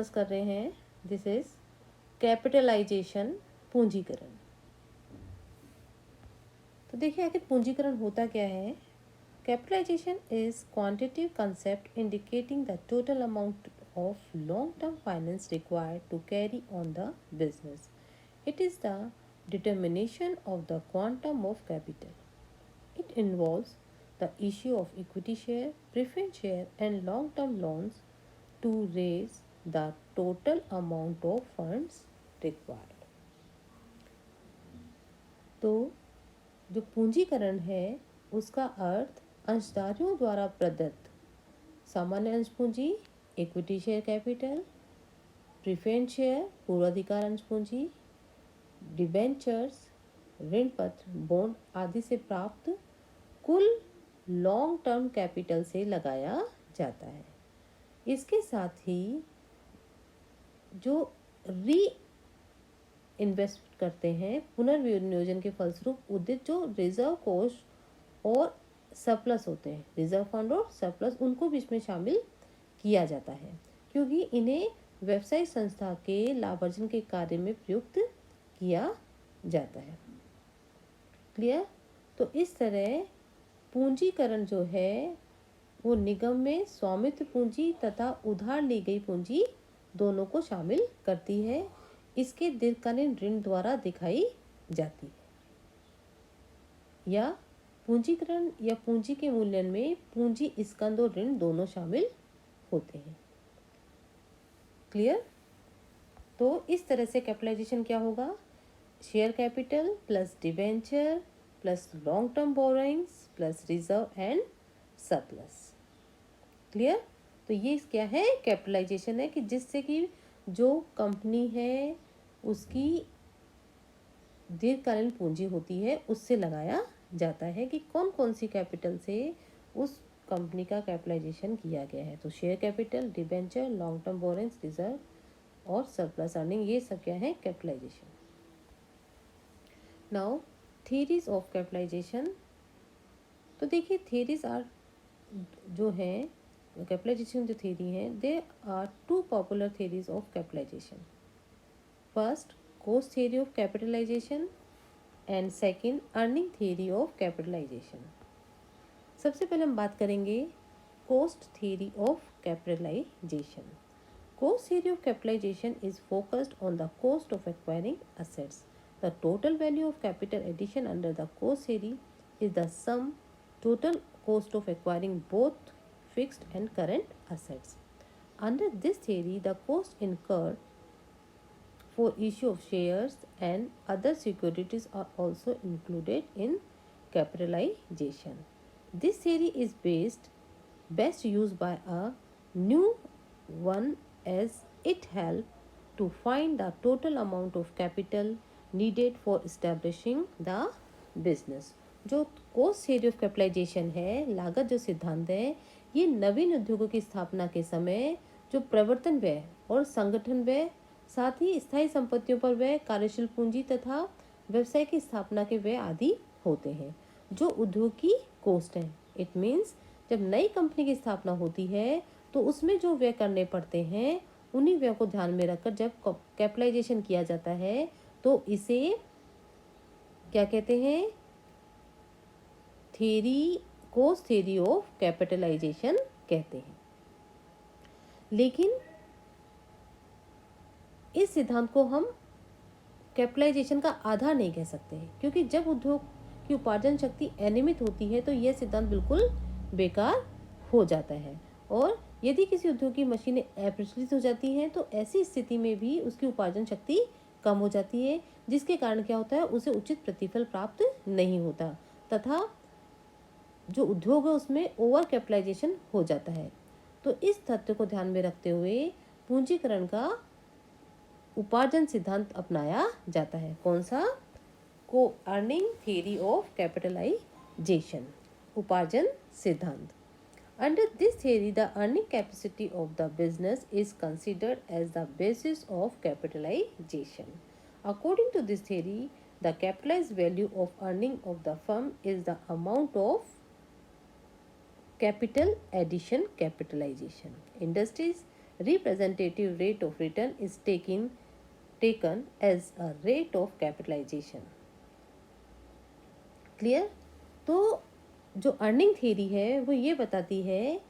Discuss कर रहे हैं, दिस इज कैपिटलाइजेशन, पूंजीकरण। तो देखिए आखिर पूंजीकरण होता क्या है। Capitalisation is quantitative concept indicating the total amount of long term finance required to carry on the business. It is the determination of the quantum of capital. It involves the issue of equity share, preference share, and long term loans to raise the total amount of funds required. तो जो पूंजीकरण है उसका अर्थ अंशधारियों द्वारा प्रदत्त सामान्य अंश पूंजी, equity share capital, preference share पूर्वाधिकार अंश पूंजी, डिबेंचर्स ऋण पत्र, बॉन्ड आदि से प्राप्त कुल लॉन्ग टर्म कैपिटल से लगाया जाता है। इसके साथ ही जो री इन्वेस्ट करते हैं पुनर्विनियोजन के फलस्वरूप उदित जो रिजर्व कोष और सरप्लस होते हैं, रिजर्व फंड और सरप्लस, उनको भी इसमें शामिल किया जाता है क्योंकि इन्हें व्यवसायिक संस्था के लाभार्जन के कार्य में प्रयुक्त किया जाता है। क्लियर। तो इस तरह पूंजीकरण जो है वो निगम में स्वामित्व पूंजी तथा उधार ली गई पूंजी दोनों को शामिल करती है। इसके दीर्घकालीन ऋण द्वारा दिखाई जाती है। या पूंजीकरण या पूंजी के मूल्यन में पूंजी स्कंद और ऋण दोनों शामिल होते हैं। क्लियर। तो इस तरह से कैपिटलाइजेशन क्या होगा, share capital plus debenture plus long term borrowings plus reserve and surplus. Clear. तो ये क्या है, कैपिटलाइजेशन है कि जिससे कि जो कंपनी है उसकी दीर्घकालीन पूंजी होती है उससे लगाया जाता है कि कौन कौन सी कैपिटल से उस कंपनी का कैपिटलाइजेशन किया गया है। तो share capital, debenture, long term borrowings, reserve और सरप्लस अर्निंग, ये सब क्या है, capitalisation. Now theories of capitalisation. तो देखिए थियरीज आर जो है कैपिटलाइजेशन जो थियरी है, they are two popular theories of capitalisation. First cost theory of capitalisation and second earning theory of capitalisation. सबसे पहले हम बात करेंगे cost theory of capitalisation. Cost theory of capitalisation is focused on the cost of acquiring assets. The total value of capital addition under the cost theory is the sum total cost of acquiring both fixed and current assets. Under this theory, the cost incurred for issue of shares and other securities are also included in capitalization. This theory is best used by a new one as it helps to find the total amount of capital needed for establishing the business. जो coast theory of capitalisation है, लागत जो सिद्धांत है, ये नवीन उद्योगों की स्थापना के समय जो प्रवर्तन व्यय और संगठन व्यय, साथ ही स्थायी संपत्तियों पर व्यय, कार्यशील पूंजी तथा व्यवसाय की स्थापना के व्यय आदि होते हैं जो उद्योग की कोस्ट है। इट मीन्स जब नई कंपनी की स्थापना होती है तो उसमें जो व्यय करने पड़ते हैं उन्हीं व्यय को ध्यान में रखकर जब कैपिटलाइजेशन किया जाता है तो इसे क्या कहते हैं, theory, cost theory of capitalisation कहते हैं। लेकिन इस सिद्धांत को हम कैपिटलाइजेशन का आधार नहीं कह सकते हैं क्योंकि जब उद्योग की उपार्जन शक्ति अनियमित होती है तो यह सिद्धांत बिल्कुल बेकार हो जाता है। और यदि किसी उद्योग की मशीनें अप्रचलित हो जाती हैं तो ऐसी स्थिति में भी उसकी उपार्जन शक्ति कम हो जाती है, जिसके कारण क्या होता है, उसे उचित प्रतिफल प्राप्त नहीं होता तथा जो उद्योग है उसमें ओवर कैपिटलाइजेशन हो जाता है। तो इस तथ्य को ध्यान में रखते हुए पूंजीकरण का उपार्जन सिद्धांत अपनाया जाता है। कौन सा, को अर्निंग थियरी ऑफ कैपिटलाइजेशन, उपार्जन सिद्धांत। Under this theory, the earning capacity of the business is considered as the basis of capitalization. According to this theory, the capitalized value of earning of the firm is the amount of capital addition capitalization. Industries representative rate of return is taken as a rate of capitalization. Clear? तो जो earning theory है वो ये बताती है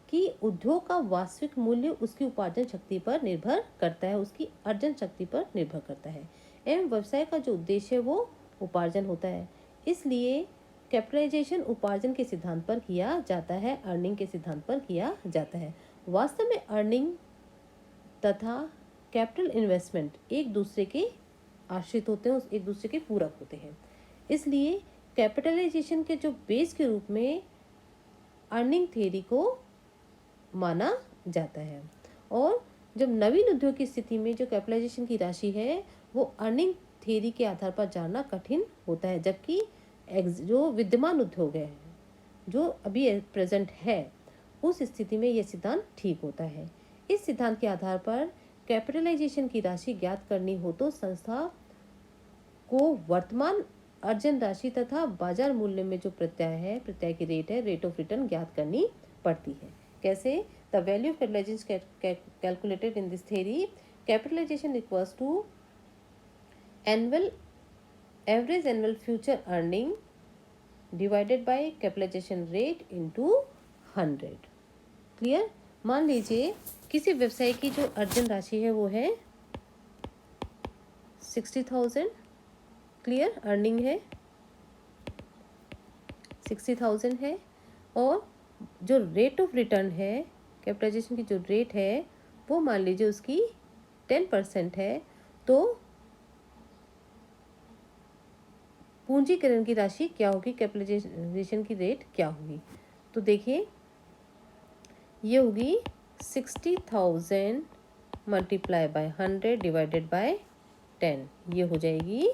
कि उद्योग का वास्तविक मूल्य उसकी उपार्जन शक्ति पर निर्भर करता है, उसकी अर्जन शक्ति पर निर्भर करता है, एवं व्यवसाय का जो उद्देश्य है वो उपार्जन होता है। इसलिए कैपिटलाइजेशन उपार्जन के सिद्धांत पर किया जाता है, अर्निंग के सिद्धांत पर किया जाता है। वास्तव में अर्निंग तथा कैपिटल इन्वेस्टमेंट एक दूसरे के आश्रित होते हैं, एक दूसरे के पूरक होते हैं। इसलिए कैपिटलाइजेशन के जो बेस के रूप में अर्निंग थ्योरी को माना जाता है। और जब नवीन उद्योग की स्थिति में जो कैपिटलाइजेशन की राशि है वो अर्निंग थ्योरी के आधार पर जानना कठिन होता है, जबकि जो विद्यमान उद्योग है जो अभी प्रेजेंट है उस स्थिति में यह सिद्धांत ठीक होता है। इस सिद्धांत के आधार पर कैपिटलाइजेशन की राशि ज्ञात करनी हो तो संस्था को वर्तमान अर्जन राशि तथा बाजार मूल्य में जो प्रत्यय की रेट है, रेट ऑफ रिटर्न ज्ञात करनी पड़ती है। कैसे? The value of capitalisation calculated in this theory, capitalisation equals to average annual future earning divided by capitalisation rate into 100। Clear? मान लीजिए किसी व्यवसाय की जो अर्जन राशि है वो है 60,000। क्लियर? अर्निंग है 60,000 है, और जो रेट ऑफ रिटर्न है, कैपिटलाइजेशन की जो रेट है वो मान लीजिए उसकी 10% है, तो पूंजीकरण की राशि क्या होगी, कैपिटलाइजेशन की रेट क्या होगी? तो देखिए ये होगी 60,000 मल्टीप्लाई बाय 100 डिवाइडेड बाय 10, ये हो जाएगी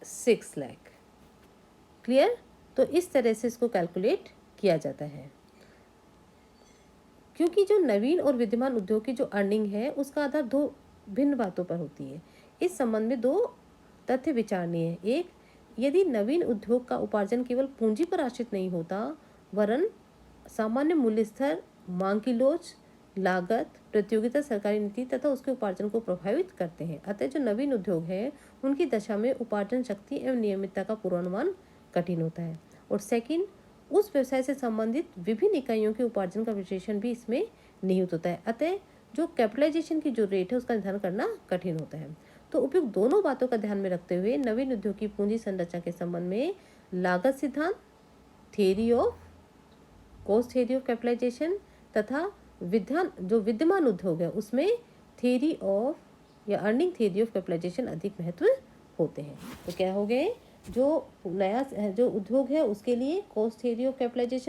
6 लाख। क्लियर? तो इस तरह से इसको कैलकुलेट किया जाता है। क्योंकि जो नवीन और विद्यमान उद्योग की जो अर्निंग है उसका आधार दो भिन्न बातों पर होती है। इस संबंध में दो तथ्य विचारणीय है। एक, यदि नवीन उद्योग का उपार्जन केवल पूंजी पर आश्रित नहीं होता वरन सामान्य मूल्य स्तर, मांग की लोच, लागत, प्रतियोगिता, सरकारी नीति तथा उसके उपार्जन को प्रभावित करते हैं। अतः जो नवीन उद्योग है उनकी दशा में उपार्जन शक्ति एवं नियमितता का पूर्वानुमान कठिन होता है। और सेकंड, उस व्यवसाय से संबंधित विभिन्न इकाइयों के उपार्जन का विश्लेषण भी इसमें निहित होता है। अतः जो कैपिटलाइजेशन की जो रेट है उसका निर्धारण करना कठिन होता है। तो उपयुक्त दोनों बातों का ध्यान में रखते हुए नवीन उद्योग की पूंजी संरचना के संबंध में लागत सिद्धांत, theory of cost, theory of capitalisation तथा विद्यमान उद्योग है उसमें थ्योरी ऑफ या अर्निंग थ्योरी ऑफ कैपिटलाइजेशन अधिक महत्व होते हैं। तो क्या हो गए, जो नया जो उद्योग है उसके लिए कॉस्ट थ्योरी ऑफ कैपिटलाइजेशन